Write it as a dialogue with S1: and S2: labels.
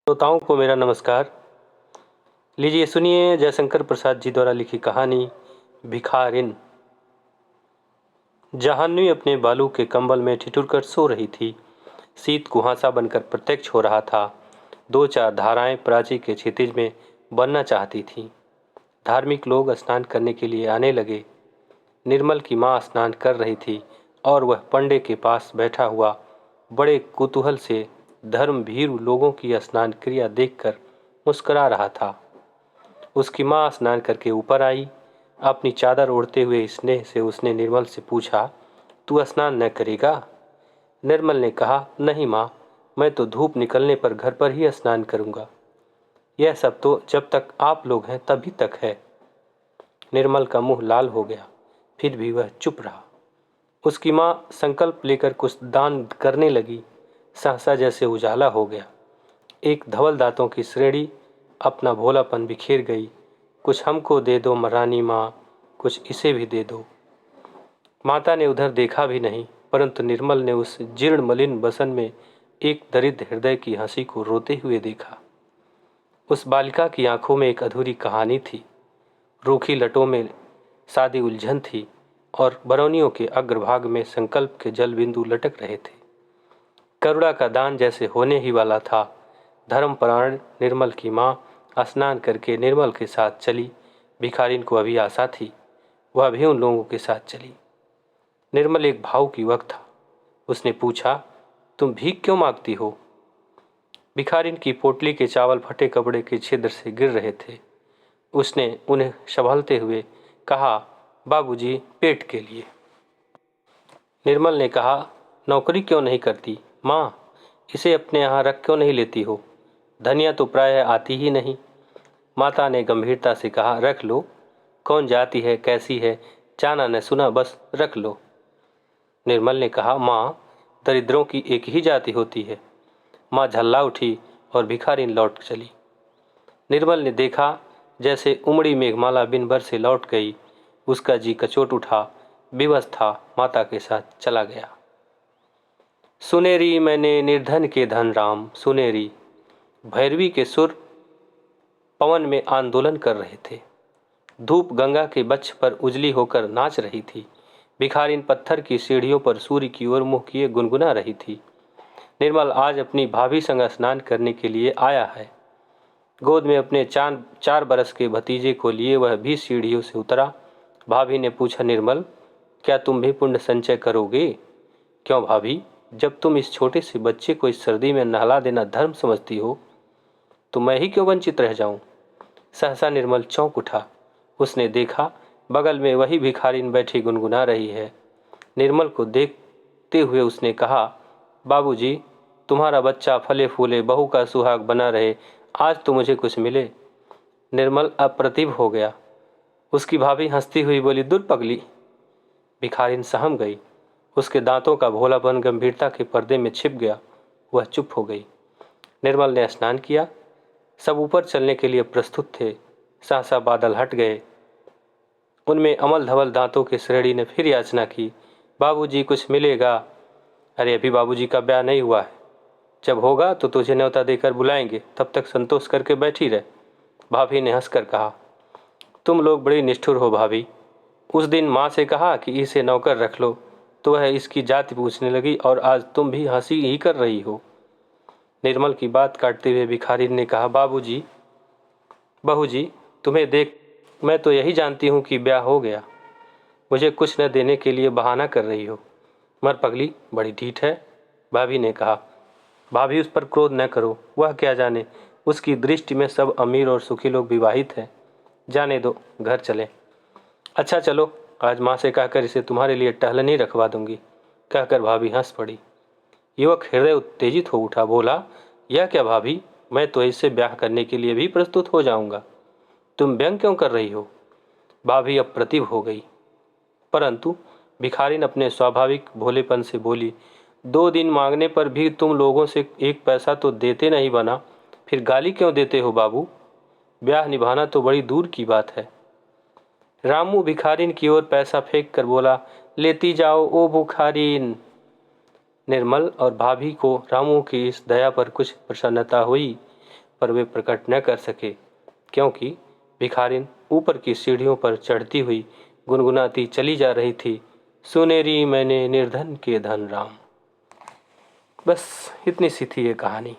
S1: श्रोताओं को मेरा नमस्कार। लीजिए सुनिए जयशंकर प्रसाद जी द्वारा लिखी कहानी भिखारिन। जाह्नवी अपने बालू के कंबल में ठिठुर कर सो रही थी। शीत कुहासा बनकर प्रत्यक्ष हो रहा था। दो चार धाराएं प्राची के क्षितिज में बनना चाहती थीं। धार्मिक लोग स्नान करने के लिए आने लगे। निर्मल की माँ स्नान कर रही थी और वह पंडे के पास बैठा हुआ बड़े कुतूहल से धर्म भीरू लोगों की स्नान क्रिया देखकर मुस्करा रहा था। उसकी माँ स्नान करके ऊपर आई। अपनी चादर ओढ़ते हुए स्नेह से उसने निर्मल से पूछा, तू स्नान न करेगा? निर्मल ने कहा, नहीं माँ, मैं तो धूप निकलने पर घर पर ही स्नान करूँगा। यह सब तो जब तक आप लोग हैं तभी तक है। निर्मल का मुंह लाल हो गया, फिर भी वह चुप रहा। उसकी माँ संकल्प लेकर कुछ दान करने लगी। सहसा जैसे उजाला हो गया। एक धवल दांतों की श्रेणी अपना भोलापन बिखेर गई। कुछ हमको दे दो रानी माँ, कुछ इसे भी दे दो। माता ने उधर देखा भी नहीं, परंतु निर्मल ने उस जीर्ण मलिन बसन में एक दरिद्र हृदय की हंसी को रोते हुए देखा। उस बालिका की आंखों में एक अधूरी कहानी थी। रूखी लटों में सादी उलझन थी और बरौनियों के अग्रभाग में संकल्प के जल बिंदु लटक रहे थे। करुणा का दान जैसे होने ही वाला था। धर्मपरायण निर्मल की माँ स्नान करके निर्मल के साथ चली। भिखारिन को अभी आशा थी, वह भी उन लोगों के साथ चली। निर्मल एक भावुक युवक था। उसने पूछा, तुम भीख क्यों मांगती हो? भिखारिन की पोटली के चावल फटे कपड़े के छिद्र से गिर रहे थे। उसने उन्हें संभालते हुए कहा, बाबूजी, पेट के लिए। निर्मल ने कहा, नौकरी क्यों नहीं करती माँ? इसे अपने यहाँ रख क्यों नहीं लेती हो? धनिया तो प्रायः आती ही नहीं। माता ने गंभीरता से कहा, रख लो। कौन जाती है, कैसी है, जाना न सुना, बस रख लो। निर्मल ने कहा, माँ, दरिद्रों की एक ही जाति होती है। माँ झल्ला उठी और भिखारिन लौट चली। निर्मल ने देखा जैसे उमड़ी मेघमाला बिन भर से लौट गई। उसका जी कचोट उठा, विवश था, माता के साथ चला गया। सुनेरी मैंने निर्धन के धन राम सुनेरी। भैरवी के सुर पवन में आंदोलन कर रहे थे। धूप गंगा के वक्ष पर उजली होकर नाच रही थी। भिखारिन पत्थर की सीढ़ियों पर सूर्य की ओर मुँह किए गुनगुना रही थी। निर्मल आज अपनी भाभी संग स्नान करने के लिए आया है। गोद में अपने 4 बरस के भतीजे को लिए वह भी सीढ़ियों से उतरा। भाभी ने पूछा, निर्मल, क्या तुम भी पुण्य संचय करोगे? क्यों भाभी, जब तुम इस छोटे से बच्चे को इस सर्दी में नहला देना धर्म समझती हो, तो मैं ही क्यों वंचित रह जाऊं? सहसा निर्मल चौंक उठा। उसने देखा बगल में वही भिखारिन बैठी गुनगुना रही है। निर्मल को देखते हुए उसने कहा, बाबूजी, तुम्हारा बच्चा फले फूले बहू का सुहाग बना रहे, आज तो मुझे कुछ मिले। निर्मल अप्रतिभ हो गया। उसकी भाभी हंसती हुई बोली, दूर पगली। भिखारिन सहम गई। उसके दांतों का भोलापन गंभीरता के पर्दे में छिप गया। वह चुप हो गई। निर्मल ने स्नान किया। सब ऊपर चलने के लिए प्रस्तुत थे। सहसा बादल हट गए। उनमें अमल धवल दांतों के श्रेणी ने फिर याचना की, बाबूजी, कुछ मिलेगा? अरे अभी बाबूजी का ब्याह नहीं हुआ है। जब होगा तो तुझे न्योता देकर बुलाएंगे, तब तक संतोष करके बैठी रह। भाभी ने हंसकर कहा, तुम लोग बड़ी निष्ठुर हो भाभी। उस दिन माँ से कहा कि इसे नौकर रख लो, तो वह इसकी जाति पूछने लगी और आज तुम भी हंसी ही कर रही हो। निर्मल की बात काटते हुए भिखारी ने कहा, बाबूजी, बहूजी, तुम्हें देख मैं तो यही जानती हूँ कि ब्याह हो गया। मुझे कुछ न देने के लिए बहाना कर रही हो। मर पगली, बड़ी ढीठ है। भाभी ने कहा, भाभी उस पर क्रोध न करो, वह क्या जाने, उसकी दृष्टि में सब अमीर और सुखी लोग विवाहित हैं। जाने दो, घर चले। अच्छा चलो, आज माँ से कहकर इसे तुम्हारे लिए टहलनी रखवा दूंगी। कहकर भाभी हंस पड़ी। युवक हृदय उत्तेजित हो उठा, बोला, यह क्या भाभी, मैं तो इससे ब्याह करने के लिए भी प्रस्तुत हो जाऊंगा। तुम व्यंग क्यों कर रही हो? भाभी अप्रतिभ हो गई, परंतु भिखारिन अपने स्वाभाविक भोलेपन से बोली, 2 दिन मांगने पर भी तुम लोगों से 1 पैसा तो देते नहीं बना, फिर गाली क्यों देते हो बाबू? ब्याह निभाना तो बड़ी दूर की बात है। रामू भिखारिन की ओर पैसा फेंक कर बोला, लेती जाओ ओ भिखारिन। निर्मल और भाभी को रामू की इस दया पर कुछ प्रसन्नता हुई। पर वे प्रकट न कर सके, क्योंकि भिखारिन ऊपर की सीढ़ियों पर चढ़ती हुई गुनगुनाती चली जा रही थी, सुनेरी मैंने निर्धन के धन राम। बस इतनी सी थी ये कहानी।